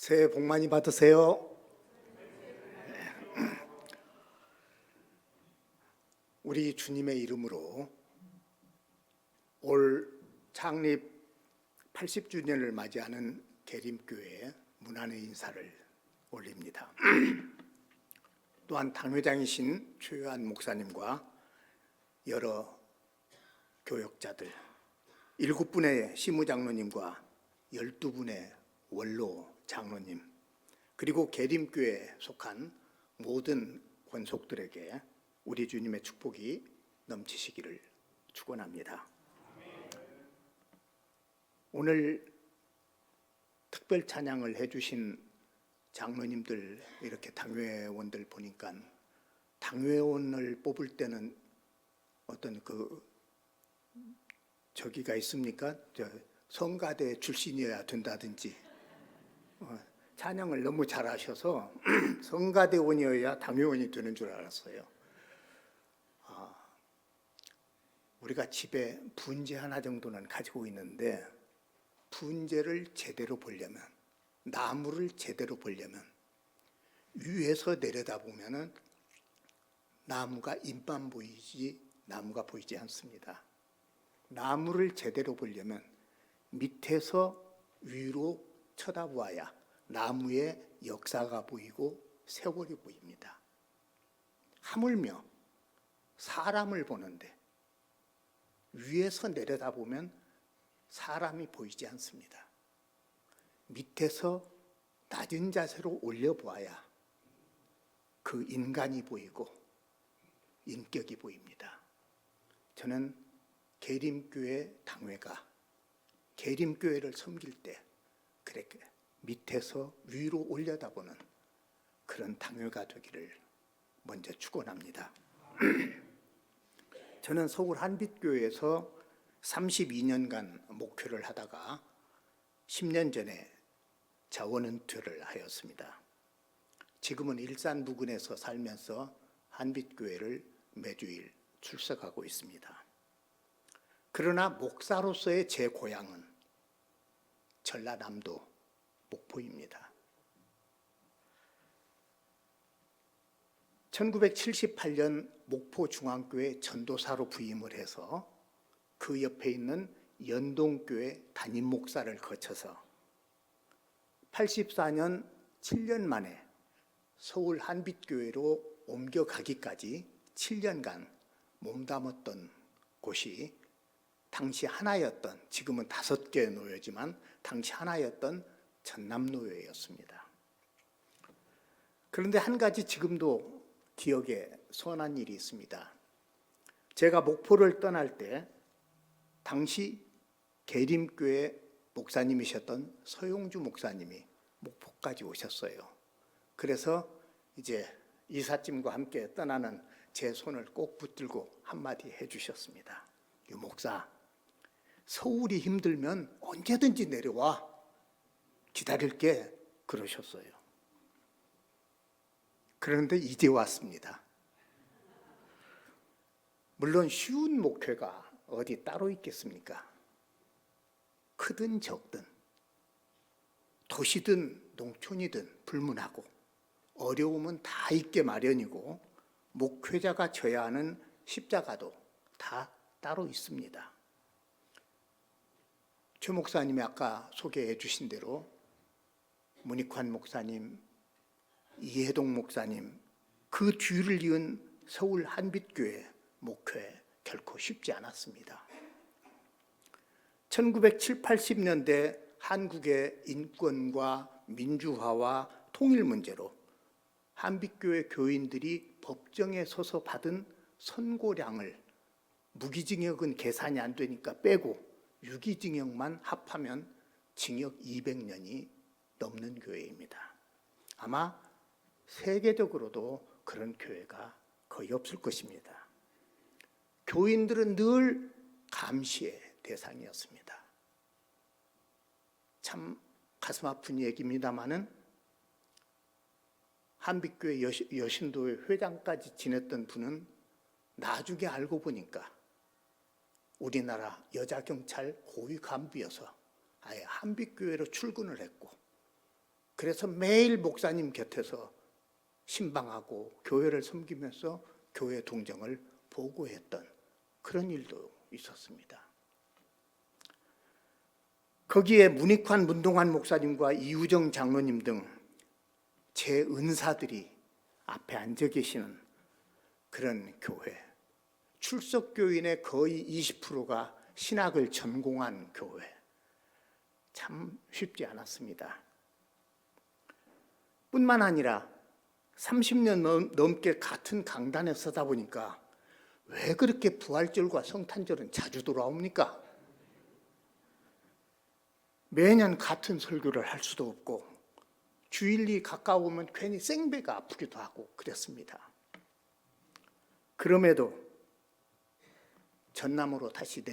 새해 복 많이 받으세요. 우리 주님의 이름으로 올 창립 80주년을 맞이하는 계림교회 문안의 인사를 올립니다. 또한 당회장이신 최요한 목사님과 여러 교역자들, 7분의 시무장로님과 12분의 원로 장로님, 그리고 계림교회에 속한 모든 권속들에게 우리 주님의 축복이 넘치시기를 축원합니다. 오늘 특별 찬양을 해주신 장로님들, 이렇게 당회원들 보니까 당회원을 뽑을 때는 어떤 저기가 있습니까? 성가대 출신이어야 된다든지, 찬양을 너무 잘하셔서 성가대원이어야 당회원이 되는 줄 알았어요. 우리가 집에 분재 하나 정도는 가지고 있는데, 분재를 제대로 보려면, 나무를 제대로 보려면 위에서 내려다보면 나무가 잎만 보이지 나무가 보이지 않습니다. 나무를 제대로 보려면 밑에서 위로 쳐다보아야 나무의 역사가 보이고 세월이 보입니다. 하물며 사람을 보는데 위에서 내려다보면 사람이 보이지 않습니다. 밑에서 낮은 자세로 올려보아야 그 인간이 보이고 인격이 보입니다. 저는 계림교회 당회가 계림교회를 섬길 때 그렇게 밑에서 위로 올려다보는 그런 당회가 되기를 먼저 축원합니다. 저는 서울 한빛교회에서 32년간 목회를 하다가 10년 전에 자원은퇴를 하였습니다. 지금은 일산 부근에서 살면서 한빛교회를 매주일 출석하고 있습니다. 그러나 목사로서의 제 고향은 전라남도 목포입니다. 1978년 목포중앙교회 전도사로 부임을 해서 그 옆에 있는 연동교회 담임 목사를 거쳐서 84년 7년 만에 서울 한빛교회로 옮겨가기까지 7년간 몸담았던 곳이 당시 하나였던, 지금은 5개의 노회지만 당시 하나였던 전남노회였습니다. 그런데 한 가지 지금도 기억에 선한 일이 있습니다. 제가 목포를 떠날 때 당시 계림교회 목사님이셨던 서용주 목사님이 목포까지 오셨어요. 그래서 이제 이삿짐과 함께 떠나는 제 손을 꼭 붙들고 한마디 해주셨습니다. 유 목사, 서울이 힘들면 언제든지 내려와, 기다릴게, 그러셨어요. 그런데 이제 왔습니다. 물론 쉬운 목회가 어디 따로 있겠습니까? 크든 적든, 도시든 농촌이든 불문하고 어려움은 다 있게 마련이고 목회자가 져야 하는 십자가도 다 따로 있습니다. 최 목사님이 아까 소개해 주신 대로 문익환 목사님, 이해동 목사님, 그 뒤를 이은 서울 한빛교회 목회 결코 쉽지 않았습니다. 1970, 80년대 한국의 인권과 민주화와 통일 문제로 한빛교회 교인들이 법정에 서서 받은 선고량을 무기징역은 계산이 안 되니까 빼고 유기징역만 합하면 징역 200년이 넘는 교회입니다. 아마 세계적으로도 그런 교회가 거의 없을 것입니다. 교인들은 늘 감시의 대상이었습니다. 참 가슴 아픈 얘기입니다마는 한빛교회 여신도회 회장까지 지냈던 분은 나중에 알고 보니까 우리나라 여자경찰 고위 간부여서 아예 한빛교회로 출근을 했고 그래서 매일 목사님 곁에서 신방하고 교회를 섬기면서 교회 동정을 보고했던 그런 일도 있었습니다. 거기에 문익환 문동환 목사님과 이우정 장로님 등 제 은사들이 앞에 앉아 계시는 그런 교회, 출석 교인의 거의 20%가 신학을 전공한 교회, 참 쉽지 않았습니다. 뿐만 아니라 30년 넘게 같은 강단에 서다 보니까 왜 그렇게 부활절과 성탄절은 자주 돌아옵니까? 매년 같은 설교를 할 수도 없고 주일이 가까우면 괜히 생배가 아프기도 하고 그랬습니다. 그럼에도 전남으로 다시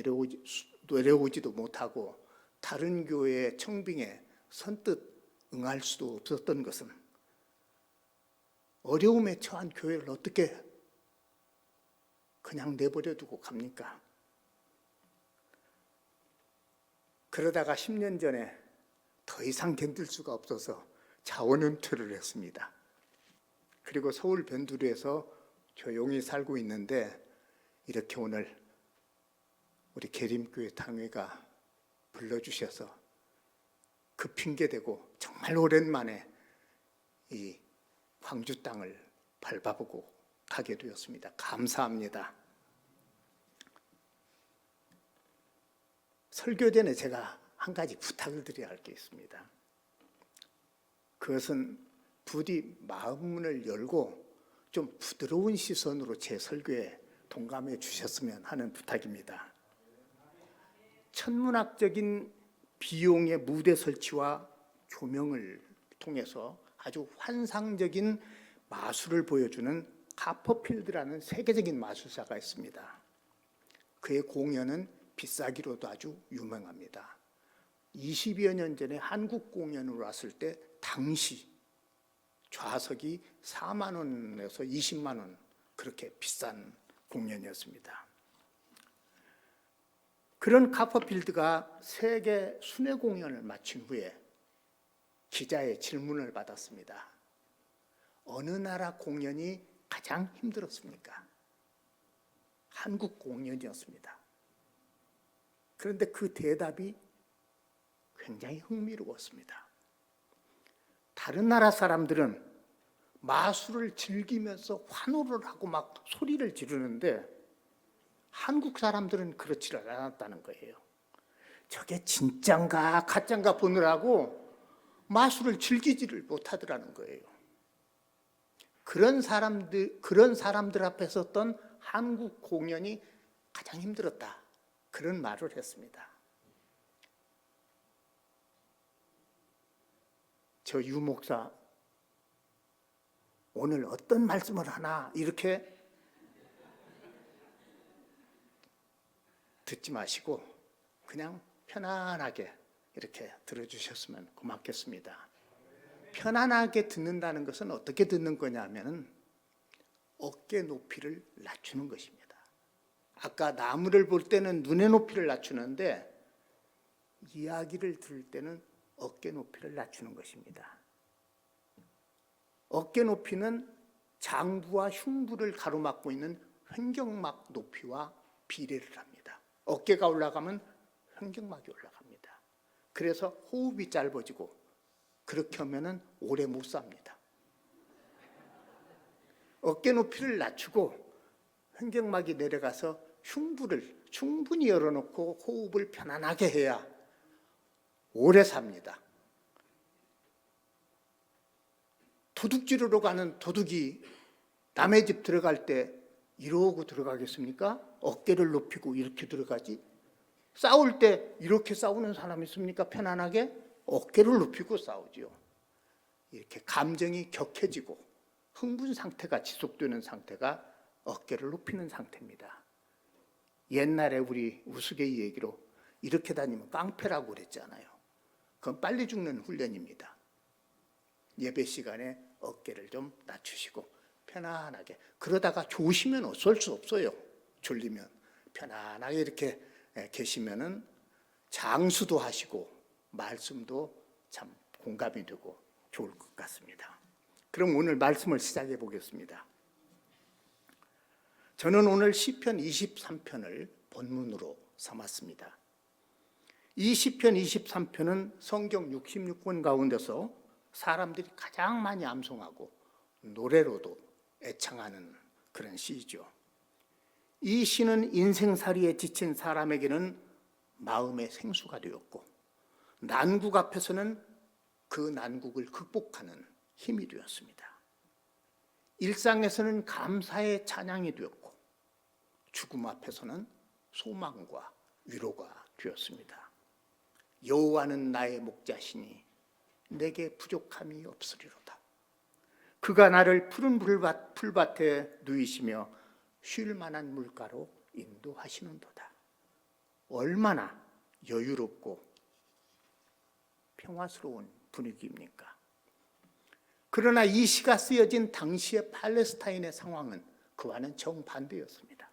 내려오지도 못하고 다른 교회의 청빙에 선뜻 응할 수도 없었던 것은 어려움에 처한 교회를 어떻게 그냥 내버려 두고 갑니까? 그러다가 10년 전에 더 이상 견딜 수가 없어서 자원은퇴를 했습니다. 그리고 서울 변두리에서 조용히 살고 있는데 이렇게 오늘 우리 계림교회 당회가 불러주셔서 그 핑계대고 정말 오랜만에 이 광주 땅을 밟아보고 가게 되었습니다. 감사합니다. 설교 전에 제가 한 가지 부탁을 드려야 할 게 있습니다. 그것은 부디 마음문을 열고 좀 부드러운 시선으로 제 설교에 동감해 주셨으면 하는 부탁입니다. 천문학적인 비용의 무대 설치와 조명을 통해서 아주 환상적인 마술을 보여주는 카퍼필드라는 세계적인 마술사가 있습니다. 그의 공연은 비싸기로도 아주 유명합니다. 20여 년 전에 한국 공연으로 왔을 때 당시 좌석이 4만 원에서 20만 원 그렇게 비싼 공연이었습니다. 그런 카퍼필드가 세계 순회 공연을 마친 후에 기자의 질문을 받았습니다. 어느 나라 공연이 가장 힘들었습니까? 한국 공연이었습니다. 그런데 그 대답이 굉장히 흥미로웠습니다. 다른 나라 사람들은 마술을 즐기면서 환호를 하고 막 소리를 지르는데 한국 사람들은 그렇지 않았다는 거예요. 저게 진짠가 가짠가 보느라고 마술을 즐기지를 못하더라는 거예요. 그런 사람들 앞에 섰던 한국 공연이 가장 힘들었다. 그런 말을 했습니다. 저 유 목사 오늘 어떤 말씀을 하나 이렇게 듣지 마시고 그냥 편안하게 이렇게 들어주셨으면 고맙겠습니다. 편안하게 듣는다는 것은 어떻게 듣는 거냐면 어깨 높이를 낮추는 것입니다. 아까 나무를 볼 때는 눈의 높이를 낮추는데 이야기를 들을 때는 어깨 높이를 낮추는 것입니다. 어깨 높이는 장부와 흉부를 가로막고 있는 횡격막 높이와 비례를 합니다. 어깨가 올라가면 횡격막이 올라갑니다. 그래서 호흡이 짧아지고 그렇게 하면 오래 못 삽니다. 어깨 높이를 낮추고 횡격막이 내려가서 흉부를 충분히 열어놓고 호흡을 편안하게 해야 오래 삽니다. 도둑질으로 가는 도둑이 남의 집 들어갈 때 이러고 들어가겠습니까? 어깨를 높이고 이렇게 들어가지. 싸울 때 이렇게 싸우는 사람 있습니까? 편안하게 어깨를 높이고 싸우지요. 이렇게 감정이 격해지고 흥분 상태가 지속되는 상태가 어깨를 높이는 상태입니다. 옛날에 우리 우스갯 얘기로 이렇게 다니면 깡패라고 그랬잖아요. 그건 빨리 죽는 훈련입니다. 예배 시간에 어깨를 좀 낮추시고 편안하게, 그러다가 조시면 어쩔 수 없어요. 졸리면 편안하게 이렇게 계시면은 장수도 하시고 말씀도 참 공감이 되고 좋을 것 같습니다. 그럼 오늘 말씀을 시작해 보겠습니다. 저는 오늘 시편 23편을 본문으로 삼았습니다. 이 시편 23편은 성경 66권 가운데서 사람들이 가장 많이 암송하고 노래로도 애창하는 그런 시죠. 이 시는 인생살이에 지친 사람에게는 마음의 생수가 되었고, 난국 앞에서는 그 난국을 극복하는 힘이 되었습니다. 일상에서는 감사의 찬양이 되었고, 죽음 앞에서는 소망과 위로가 되었습니다. 여호와는 나의 목자시니 내게 부족함이 없으리로다. 그가 나를 푸른 풀밭에 누이시며 쉴 만한 물가로 인도하시는도다. 얼마나 여유롭고 평화스러운 분위기입니까? 그러나 이 시가 쓰여진 당시의 팔레스타인의 상황은 그와는 정반대였습니다.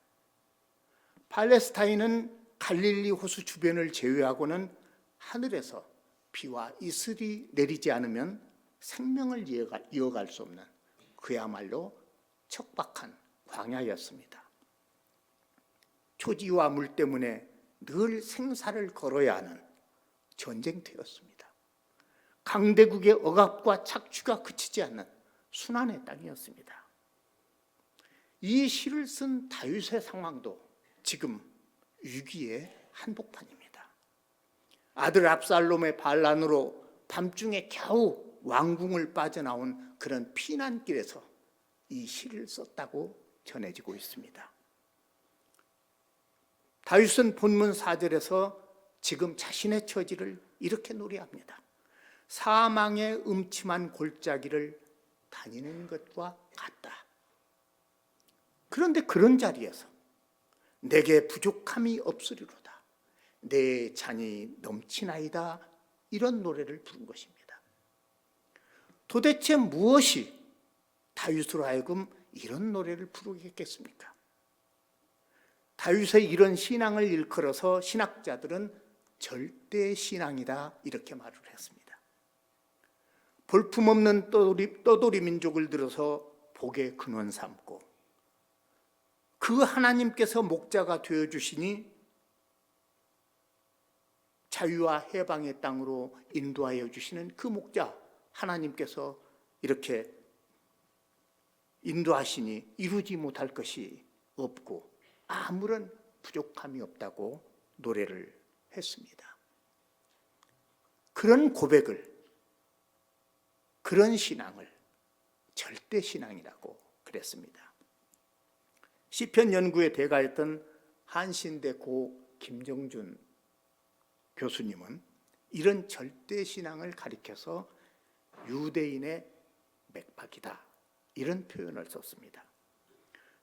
팔레스타인은 갈릴리 호수 주변을 제외하고는 하늘에서 비와 이슬이 내리지 않으면 생명을 이어갈 수 없는 그야말로 척박한 광야였습니다. 초지와 물 때문에 늘 생사를 걸어야 하는 전쟁터였습니다. 강대국의 억압과 착취가 그치지 않는 순환의 땅이었습니다. 이 시를 쓴 다윗의 상황도 지금 위기의 한복판입니다. 아들 압살롬의 반란으로 밤중에 겨우 왕궁을 빠져나온 그런 피난길에서 이 시를 썼다고 전해지고 있습니다. 다윗은 본문 4절에서 지금 자신의 처지를 이렇게 노래합니다. 사망의 음침한 골짜기를 다니는 것과 같다. 그런데 그런 자리에서 내게 부족함이 없으리로다. 내 잔이 넘치나이다. 이런 노래를 부른 것입니다. 도대체 무엇이 다윗으로 하여금 이런 노래를 부르게 했겠습니까? 다윗의 이런 신앙을 일컬어서 신학자들은 절대 신앙이다 이렇게 말을 했습니다. 볼품없는 떠돌이 민족을 들어서 복의 근원 삼고 그 하나님께서 목자가 되어주시니 자유와 해방의 땅으로 인도하여 주시는 그 목자 하나님께서 이렇게 인도하시니 이루지 못할 것이 없고 아무런 부족함이 없다고 노래를 했습니다. 그런 고백을, 그런 신앙을 절대 신앙이라고 그랬습니다. 시편 연구에 대가했던 한신대 고 김정준 교수님은 이런 절대 신앙을 가리켜서 유대인의 맥박이다 이런 표현을 썼습니다.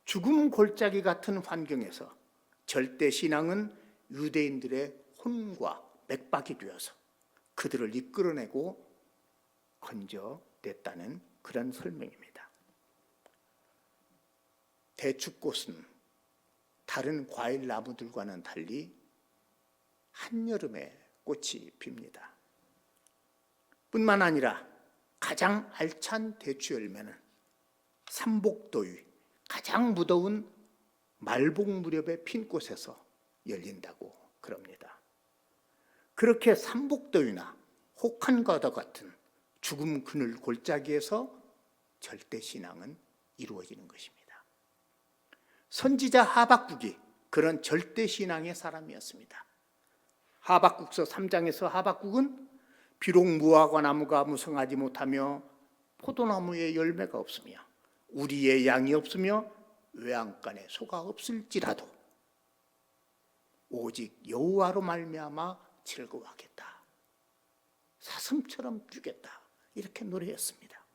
죽음 골짜기 같은 환경에서 절대 신앙은 유대인들의 혼과 맥박이 되어서 그들을 이끌어내고 건져냈다는 그런 설명입니다. 대축꽃은 다른 과일 나무들과는 달리 한여름에 꽃이 핍니다. 뿐만 아니라 가장 알찬 대추 열매는 삼복더위, 가장 무더운 말복 무렵에 핀 꽃에서 열린다고 그럽니다. 그렇게 삼복더위나 혹한과도 같은 죽음 그늘 골짜기에서 절대 신앙은 이루어지는 것입니다. 선지자 하박국이 그런 절대 신앙의 사람이었습니다. 하박국서 3장에서 하박국은 비록 무화과 나무가 무성하지 못하며 포도나무에 열매가 없으며 우리의 양이 없으며 외양간에 소가 없을지라도 오직 여호와로 말미암아 즐거워하겠다. 사슴처럼 뛰겠다. 이렇게 노래했습니다.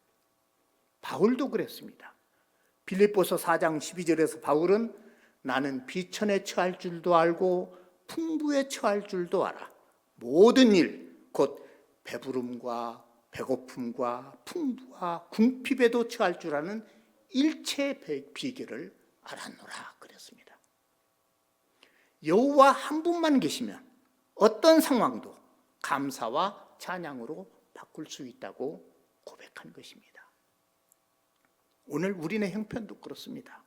바울도 그랬습니다. 빌립보서 4장 12절에서 바울은 나는 비천에 처할 줄도 알고 풍부에 처할 줄도 알아. 모든 일, 곧 배부름과 배고픔과 풍부와 궁핍에도 처할 줄 아는 일체 비결을 알았노라 그랬습니다. 여호와 한 분만 계시면 어떤 상황도 감사와 찬양으로 바꿀 수 있다고 고백한 것입니다. 오늘 우리네 형편도 그렇습니다.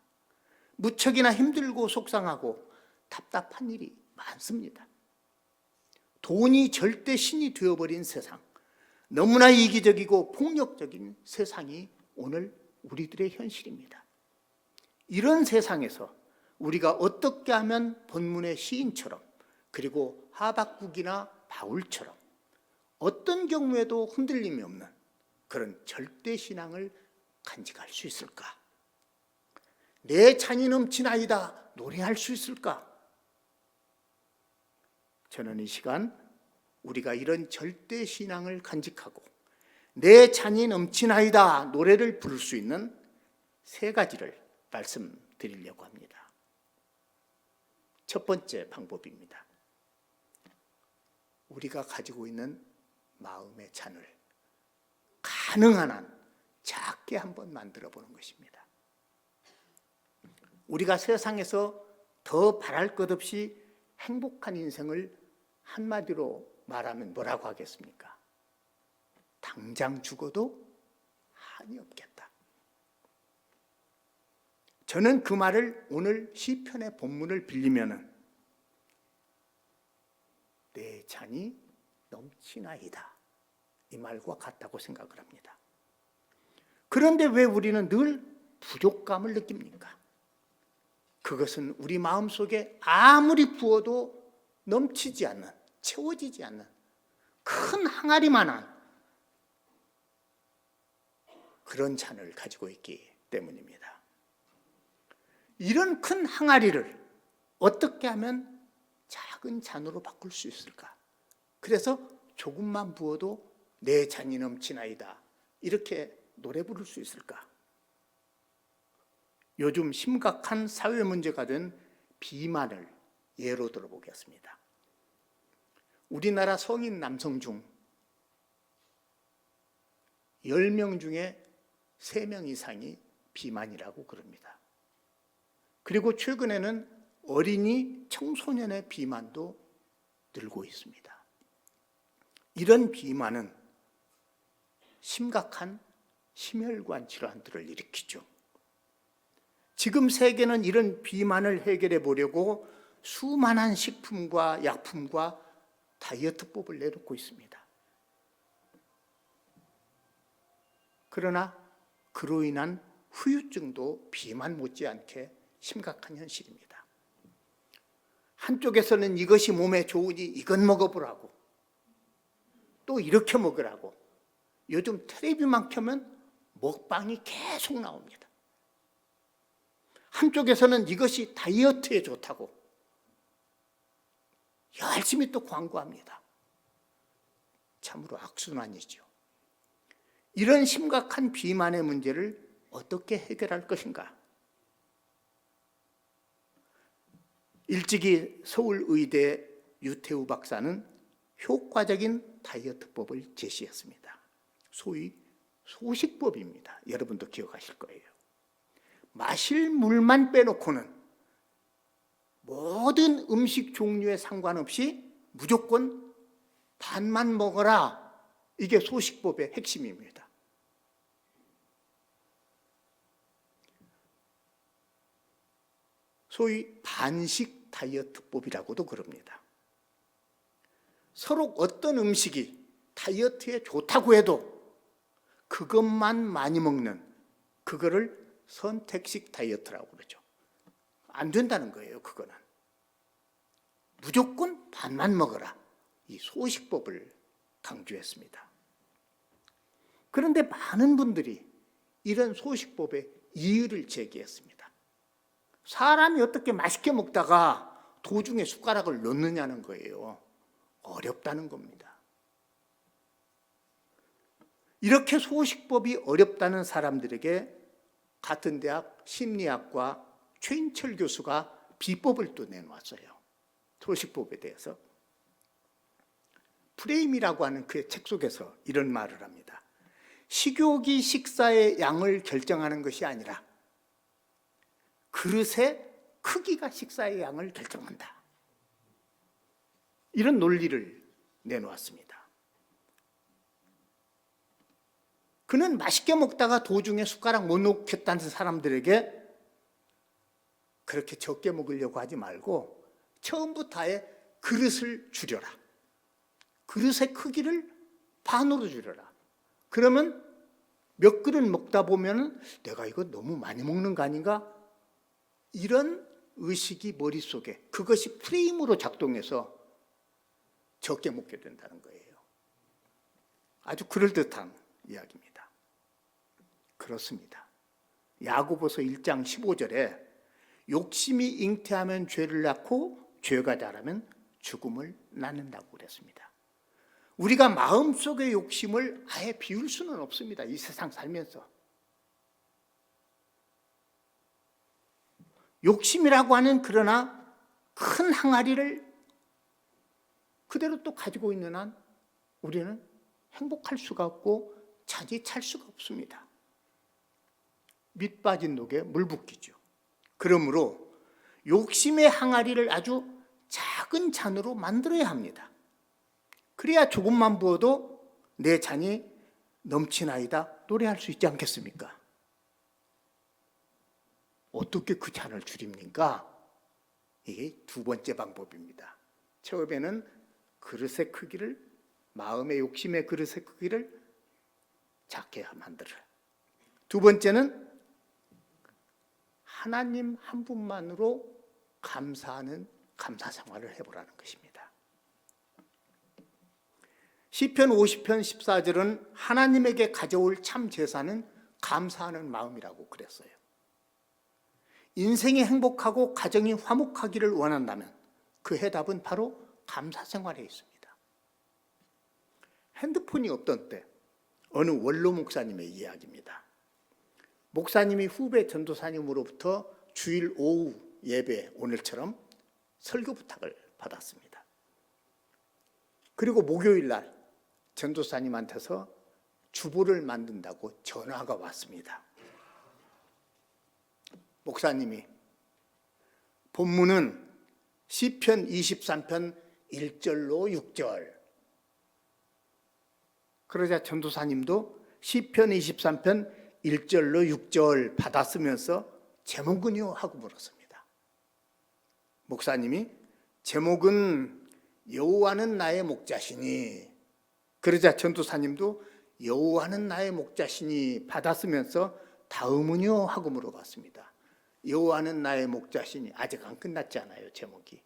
무척이나 힘들고 속상하고 답답한 일이 많습니다. 돈이 절대 신이 되어버린 세상, 너무나 이기적이고 폭력적인 세상이 오늘 우리들의 현실입니다. 이런 세상에서 우리가 어떻게 하면 본문의 시인처럼, 그리고 하박국이나 바울처럼 어떤 경우에도 흔들림이 없는 그런 절대 신앙을 간직할 수 있을까? 내 찬이 넘치나이다 노래할 수 있을까? 저는 이 시간 우리가 이런 절대 신앙을 간직하고 내 찬이 넘치나이다 노래를 부를 수 있는 세 가지를 말씀드리려고 합니다. 첫 번째 방법입니다. 우리가 가지고 있는 마음의 찬을 가능한 한 작게 한번 만들어 보는 것입니다. 우리가 세상에서 더 바랄 것 없이 행복한 인생을 한마디로 말하면 뭐라고 하겠습니까? 당장 죽어도 한이 없겠다. 저는 그 말을 오늘 시편의 본문을 빌리면은 내 찬이 넘치나이다 이 말과 같다고 생각을 합니다. 그런데 왜 우리는 늘 부족감을 느낍니까? 그것은 우리 마음속에 아무리 부어도 넘치지 않는, 채워지지 않는 큰 항아리만한 그런 잔을 가지고 있기 때문입니다. 이런 큰 항아리를 어떻게 하면 작은 잔으로 바꿀 수 있을까? 그래서 조금만 부어도 내 잔이 넘치나이다 이렇게 노래 부를 수 있을까? 요즘 심각한 사회 문제가 된 비만을 예로 들어보겠습니다. 우리나라 성인 남성 중 10명 중에 3명 이상이 비만이라고 그럽니다. 그리고 최근에는 어린이 청소년의 비만도 늘고 있습니다. 이런 비만은 심각한 심혈관 질환들을 일으키죠. 지금 세계는 이런 비만을 해결해 보려고 수많은 식품과 약품과 다이어트법을 내놓고 있습니다. 그러나 그로 인한 후유증도 비만 못지않게 심각한 현실입니다. 한쪽에서는 이것이 몸에 좋으니 이건 먹어보라고, 또 이렇게 먹으라고. 요즘 텔레비만 켜면 먹방이 계속 나옵니다. 한쪽에서는 이것이 다이어트에 좋다고 열심히 또 광고합니다. 참으로 악순환이죠. 이런 심각한 비만의 문제를 어떻게 해결할 것인가? 일찍이 서울의대 유태우 박사는 효과적인 다이어트법을 제시했습니다. 소위 소식법입니다. 여러분도 기억하실 거예요. 마실 물만 빼놓고는 모든 음식 종류에 상관없이 무조건 반만 먹어라. 이게 소식법의 핵심입니다. 소위 반식 다이어트법이라고도 그럽니다. 서로 어떤 음식이 다이어트에 좋다고 해도 그것만 많이 먹는, 그거를 선택식 다이어트라고 그러죠. 안 된다는 거예요. 그거는 무조건 반만 먹어라, 이 소식법을 강조했습니다. 그런데 많은 분들이 이런 소식법에 이의를 제기했습니다. 사람이 어떻게 맛있게 먹다가 도중에 숟가락을 넣느냐는 거예요. 어렵다는 겁니다. 이렇게 소식법이 어렵다는 사람들에게 같은 대학 심리학과 최인철 교수가 비법을 또 내놓았어요. 소식법에 대해서. 프레임이라고 하는 그의 책 속에서 이런 말을 합니다. 식욕이 식사의 양을 결정하는 것이 아니라 그릇의 크기가 식사의 양을 결정한다. 이런 논리를 내놓았습니다. 그는 맛있게 먹다가 도중에 숟가락 못 놓겠다는 사람들에게 그렇게 적게 먹으려고 하지 말고 처음부터 아예 그릇을 줄여라. 그릇의 크기를 반으로 줄여라. 그러면 몇 그릇 먹다 보면 내가 이거 너무 많이 먹는 거 아닌가? 이런 의식이 머릿속에, 그것이 프레임으로 작동해서 적게 먹게 된다는 거예요. 아주 그럴듯한 이야기입니다. 그렇습니다. 야고보서 1장 15절에 욕심이 잉태하면 죄를 낳고 죄가 자라면 죽음을 낳는다고 그랬습니다. 우리가 마음속의 욕심을 아예 비울 수는 없습니다. 이 세상 살면서. 욕심이라고 하는 그러나 큰 항아리를 그대로 또 가지고 있는 한 우리는 행복할 수가 없고 차지 찰 수가 없습니다. 밑 빠진 독에 물 붓기죠. 그러므로 욕심의 항아리를 아주 작은 잔으로 만들어야 합니다. 그래야 조금만 부어도 내 잔이 넘치나이다 노래할 수 있지 않겠습니까? 어떻게 그 잔을 줄입니까? 이게 두 번째 방법입니다. 처음에는 그릇의 크기를, 마음의 욕심의 그릇의 크기를 작게 만들어라. 두 번째는 하나님 한 분만으로 감사하는 감사 생활을 해보라는 것입니다. 시편 50편 14절은 하나님에게 가져올 참 제사는 감사하는 마음이라고 그랬어요. 인생이 행복하고 가정이 화목하기를 원한다면 그 해답은 바로 감사 생활에 있습니다. 핸드폰이 없던 때 어느 원로 목사님의 이야기입니다. 목사님이 후배 전도사님으로부터 주일 오후 예배 오늘처럼 설교 부탁을 받았습니다. 그리고 목요일 날 전도사님한테서 주보를 만든다고 전화가 왔습니다. 목사님이 본문은 시편 23편 1절로 6절. 그러자 전도사님도 시편 23편 1절로 6절 받았으면서 제목은요? 하고 물었습니다. 목사님이 제목은 여호와는 나의 목자시니, 그러자 전도사님도 여호와는 나의 목자시니 받았으면서 다음은요? 하고 물어봤습니다. 여호와는 나의 목자시니. 아직 안 끝났잖아요, 제목이.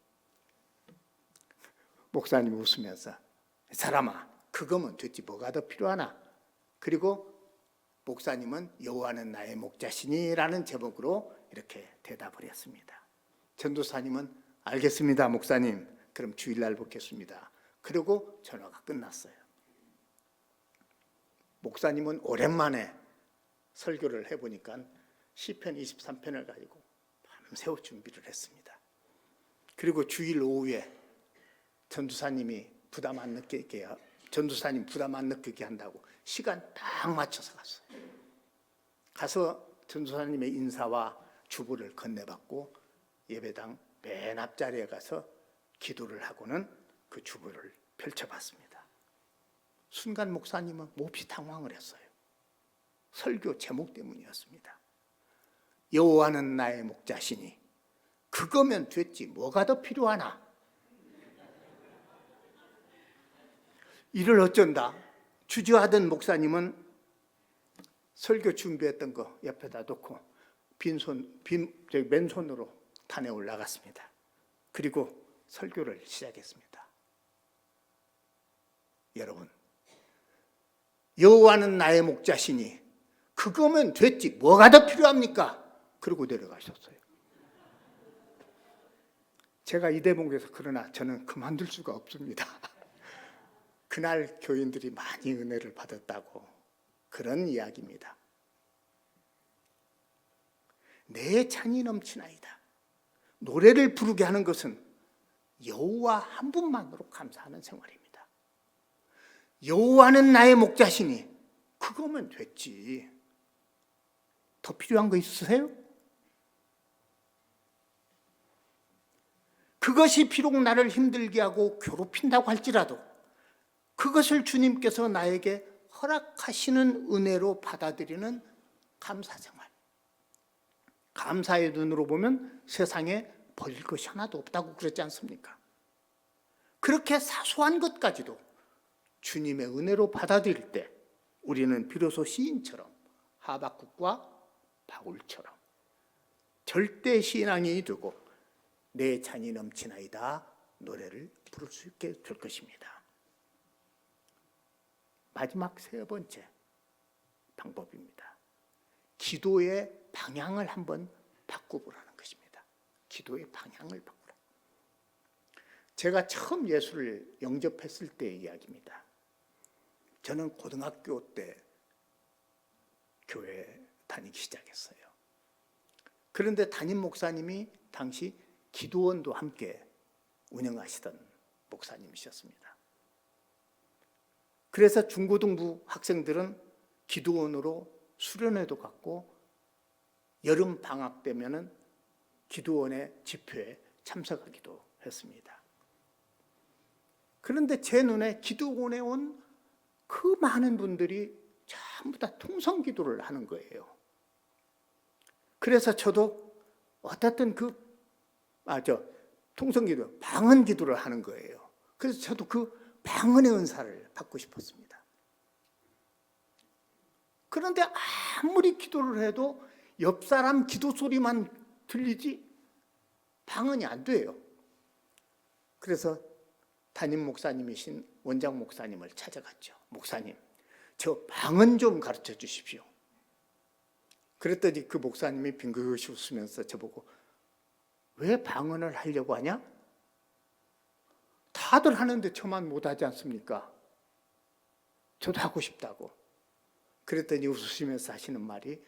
목사님이 웃으면서 사람아, 그거면 됐지 뭐가 더 필요하나? 그리고 목사님은 여호와는 나의 목자시니라는 제목으로 이렇게 대답을 했습니다. 전도사님은 알겠습니다, 목사님. 그럼 주일날 뵙겠습니다. 그리고 전화가 끝났어요. 목사님은 오랜만에 설교를 해보니까 시편 23편을 가지고 밤새워 준비를 했습니다. 그리고 주일 오후에 전도사님 부담 안 느끼게 한다고 시간 딱 맞춰서 갔어요. 가서 전도사님의 인사와 주보를 건네받고 예배당 맨 앞자리에 가서 기도를 하고는 그 주보를 펼쳐봤습니다. 순간 목사님은 몹시 당황을 했어요. 설교 제목 때문이었습니다. 여호와는 나의 목자시니 그거면 됐지 뭐가 더 필요하나? 이를 어쩐다 주저하던 목사님은 설교 준비했던 거 옆에다 놓고 맨손으로 산에 올라갔습니다. 그리고 설교를 시작했습니다. 여러분, 여호와는 나의 목자시니 그거면 됐지 뭐가 더 필요합니까? 그러고 내려가셨어요. 제가 이 대목에서 그러나 저는 그만둘 수가 없습니다. 그날 교인들이 많이 은혜를 받았다고 그런 이야기입니다. 내 찬이 넘치나이다. 노래를 부르게 하는 것은 여호와 한 분만으로 감사하는 생활입니다. 여호와는 나의 목자시니 그거면 됐지. 더 필요한 거 있으세요? 그것이 비록 나를 힘들게 하고 괴롭힌다고 할지라도 그것을 주님께서 나에게 허락하시는 은혜로 받아들이는 감사생활. 감사의 눈으로 보면 세상에 버릴 것이 하나도 없다고 그랬지 않습니까? 그렇게 사소한 것까지도 주님의 은혜로 받아들일 때 우리는 비로소 시인처럼, 하박국과 바울처럼 절대 신앙이 되고 내 잔이 넘치나이다 노래를 부를 수 있게 될 것입니다. 마지막 세 번째 방법입니다. 기도의 방향을 한번 바꿔보라는 것입니다. 기도의 방향을 바꾸라. 제가 처음 예수를 영접했을 때의 이야기입니다. 저는 고등학교 때 교회 다니기 시작했어요. 그런데 담임 목사님이 당시 기도원도 함께 운영하시던 목사님이셨습니다. 그래서 중고등부 학생들은 기도원으로 수련회도 갔고 여름 방학 되면은 기도원의 집회에 참석하기도 했습니다. 그런데 제 눈에 기도원에 온 그 많은 분들이 전부 다 통성기도를 하는 거예요. 그래서 저도 어떻든 통성기도, 방언기도를 하는 거예요. 그래서 저도 그 방언의 은사를 받고 싶었습니다. 그런데 아무리 기도를 해도 옆 사람 기도 소리만 들리지 방언이 안 돼요. 그래서 담임 목사님이신 원장 목사님을 찾아갔죠. 목사님, 저 방언 좀 가르쳐 주십시오. 그랬더니 그 목사님이 빙긋이 웃으면서 저보고 왜 방언을 하려고 하냐? 다들 하는데 저만 못하지 않습니까? 저도 하고 싶다고. 그랬더니 웃으시면서 하시는 말이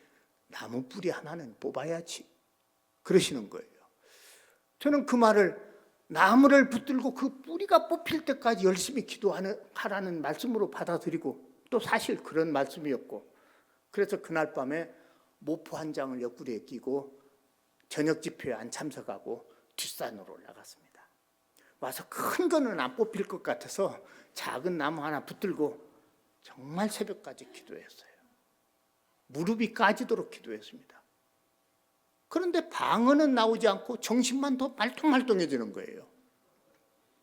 나무 뿌리 하나는 뽑아야지 그러시는 거예요. 저는 그 말을 나무를 붙들고 그 뿌리가 뽑힐 때까지 열심히 기도하라는 말씀으로 받아들이고 또 사실 그런 말씀이었고, 그래서 그날 밤에 모포 한 장을 옆구리에 끼고 저녁 집회에 안 참석하고 뒷산으로 올라갔습니다. 와서 큰 거는 안 뽑힐 것 같아서 작은 나무 하나 붙들고 정말 새벽까지 기도했어요. 무릎이 까지도록 기도했습니다. 그런데 방언은 나오지 않고 정신만 더 말똥말똥해지는 거예요.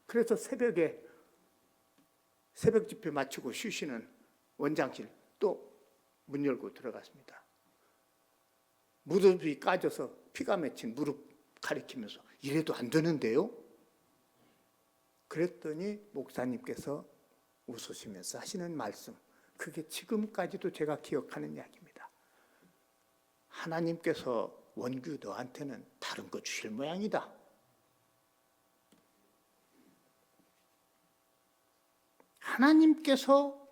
그래서 새벽에 새벽 집회 마치고 쉬시는 원장실 또 문 열고 들어갔습니다. 무릎이 까져서 피가 맺힌 무릎 가리키면서 이래도 안 되는데요? 그랬더니 목사님께서 웃으시면서 하시는 말씀, 그게 지금까지도 제가 기억하는 이야기입니다. 하나님께서 원규 너한테는 다른 거 주실 모양이다. 하나님께서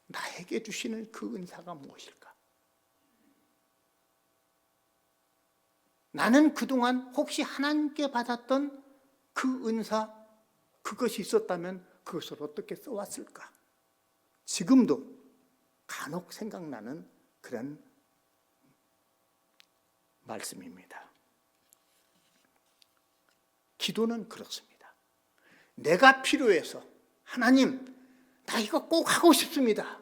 나에게 주시는 그 은사가 무엇일까? 나는 그동안 혹시 하나님께 받았던 그 은사, 그것이 있었다면 그것을 어떻게 써왔을까? 지금도 간혹 생각나는 그런 말씀입니다. 기도는 그렇습니다. 내가 필요해서 하나님, 나 이거 꼭 하고 싶습니다.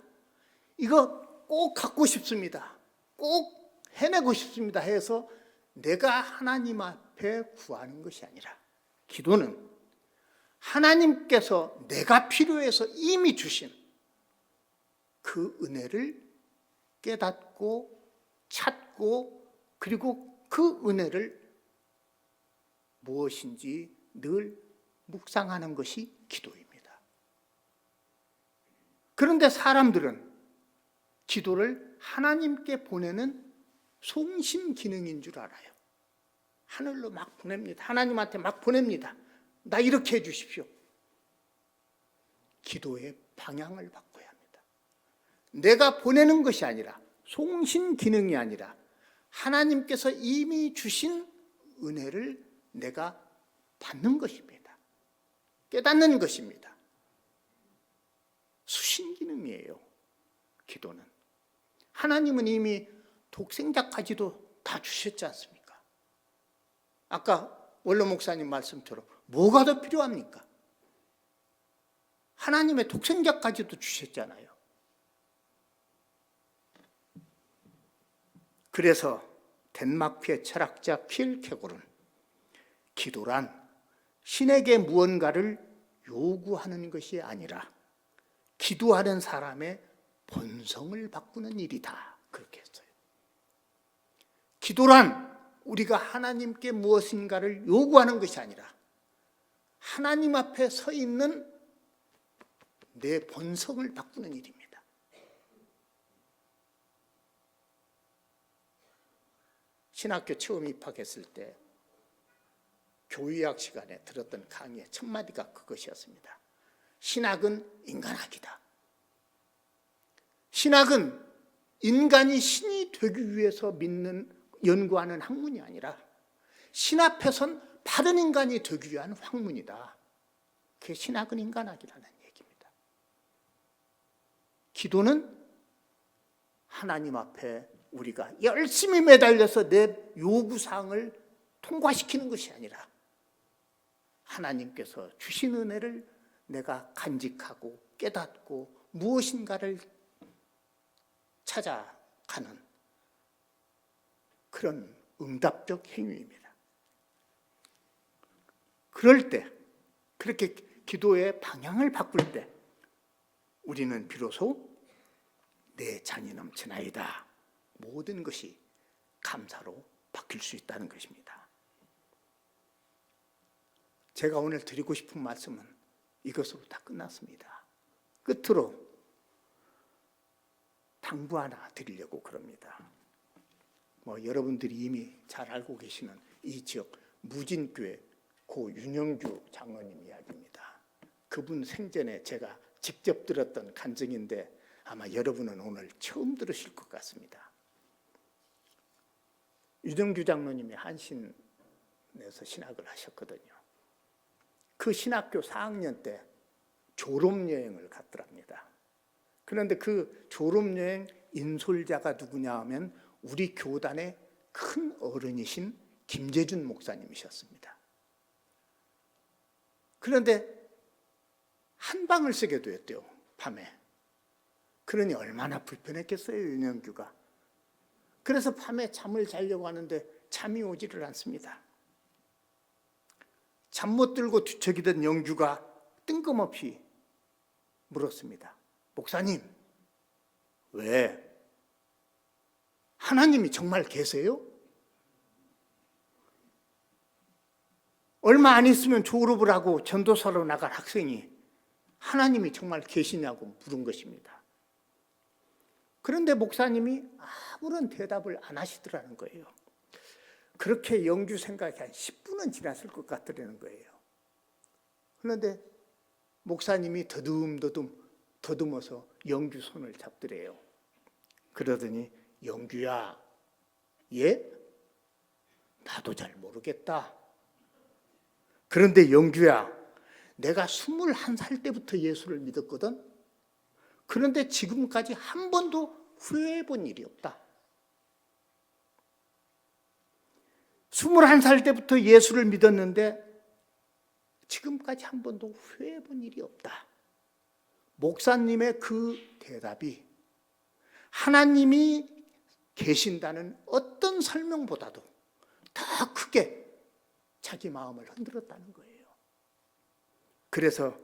이거 꼭 갖고 싶습니다. 꼭 해내고 싶습니다 해서 내가 하나님 앞에 구하는 것이 아니라, 기도는 하나님께서 내가 필요해서 이미 주신 그 은혜를 깨닫고 찾고, 그리고 그 은혜를 무엇인지 늘 묵상하는 것이 기도입니다. 그런데 사람들은 기도를 하나님께 보내는 송신 기능인 줄 알아요. 하늘로 막 보냅니다. 하나님한테 막 보냅니다. 나 이렇게 해 주십시오. 기도의 방향을 바꿔야 합니다. 내가 보내는 것이 아니라, 송신 기능이 아니라 하나님께서 이미 주신 은혜를 내가 받는 것입니다. 깨닫는 것입니다. 수신 기능이에요. 기도는. 하나님은 이미 독생자까지도 다 주셨지 않습니까? 아까 원로 목사님 말씀처럼 뭐가 더 필요합니까? 하나님의 독생자까지도 주셨잖아요. 그래서 덴마크의 철학자 킬케고르는 기도란 신에게 무언가를 요구하는 것이 아니라 기도하는 사람의 본성을 바꾸는 일이다, 그렇게 했어요. 기도란 우리가 하나님께 무엇인가를 요구하는 것이 아니라 하나님 앞에 서 있는 내 본성을 바꾸는 일입니다. 신학교 처음 입학했을 때 교의학 시간에 들었던 강의의 첫 마디가 그것이었습니다. 신학은 인간학이다. 신학은 인간이 신이 되기 위해서 믿는, 연구하는 학문이 아니라 신 앞에선 바른 인간이 되기 위한 학문이다. 그게 신학은 인간학이라는 얘기입니다. 기도는 하나님 앞에 우리가 열심히 매달려서 내 요구사항을 통과시키는 것이 아니라 하나님께서 주신 은혜를 내가 간직하고 깨닫고 무엇인가를 찾아가는 그런 응답적 행위입니다. 그럴 때, 그렇게 기도의 방향을 바꿀 때 우리는 비로소 내 잔이 넘치나이다, 모든 것이 감사로 바뀔 수 있다는 것입니다. 제가 오늘 드리고 싶은 말씀은 이것으로 다 끝났습니다. 끝으로 당부 하나 드리려고 그럽니다. 여러분들이 이미 잘 알고 계시는 이 지역 무진교회 고 윤영규 장로님 이야기입니다. 그분 생전에 제가 직접 들었던 간증인데 아마 여러분은 오늘 처음 들으실 것 같습니다. 윤영규 장로님이 한신에서 신학을 하셨거든요. 그 신학교 4학년 때 졸업여행을 갔더랍니다. 그런데 그 졸업여행 인솔자가 누구냐 하면 우리 교단의 큰 어른이신 김재준 목사님이셨습니다. 그런데 한 방을 쓰게 되었대요, 밤에. 그러니 얼마나 불편했겠어요, 윤영규가. 그래서 밤에 잠을 자려고 하는데 잠이 오지를 않습니다. 잠 못 들고 뒤척이던 영규가 뜬금없이 물었습니다. 목사님, 왜? 하나님이 정말 계세요? 얼마 안 있으면 졸업을 하고 전도사로 나갈 학생이 하나님이 정말 계시냐고 물은 것입니다. 그런데 목사님이 아무런 대답을 안 하시더라는 거예요. 그렇게 영규 생각이 한 10분은 지났을 것 같더라는 거예요. 그런데 목사님이 더듬어서 영규 손을 잡더래요. 그러더니 영규야, 예? 나도 잘 모르겠다. 그런데 영규야, 내가 21살 때부터 예수를 믿었거든. 그런데 지금까지 한 번도 후회해 본 일이 없다. 21살 때부터 예수를 믿었는데 지금까지 한 번도 후회해 본 일이 없다. 목사님의 그 대답이 하나님이 계신다는 어떤 설명보다도 더 크게 자기 마음을 흔들었다는 거예요. 그래서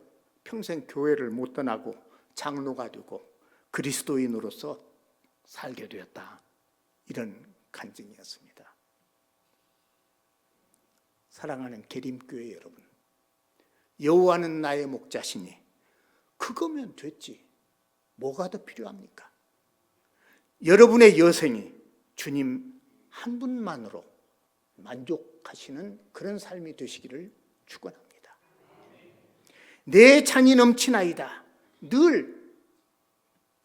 평생 교회를 못 떠나고 장로가 되고 그리스도인으로서 살게 되었다. 이런 간증이었습니다. 사랑하는 계림교회 여러분, 여호와는 나의 목자시니 그거면 됐지. 뭐가 더 필요합니까? 여러분의 여생이 주님 한 분만으로 만족하시는 그런 삶이 되시기를 축원합니다. 내 잔이 넘치나이다. 늘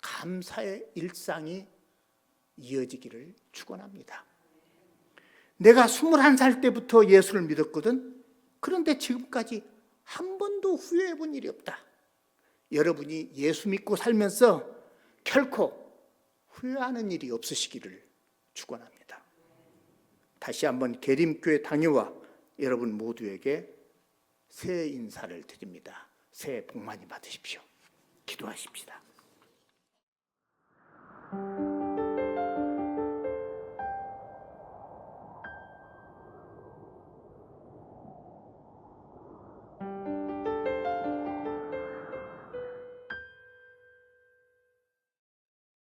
감사의 일상이 이어지기를 축원합니다. 내가 21살 때부터 예수를 믿었거든. 그런데 지금까지 한 번도 후회해 본 일이 없다. 여러분이 예수 믿고 살면서 결코 후회하는 일이 없으시기를 축원합니다. 다시 한번 계림교회 당회와 여러분 모두에게 새해 인사를 드립니다. 새해 복 많이 받으십시오. 기도하십시다.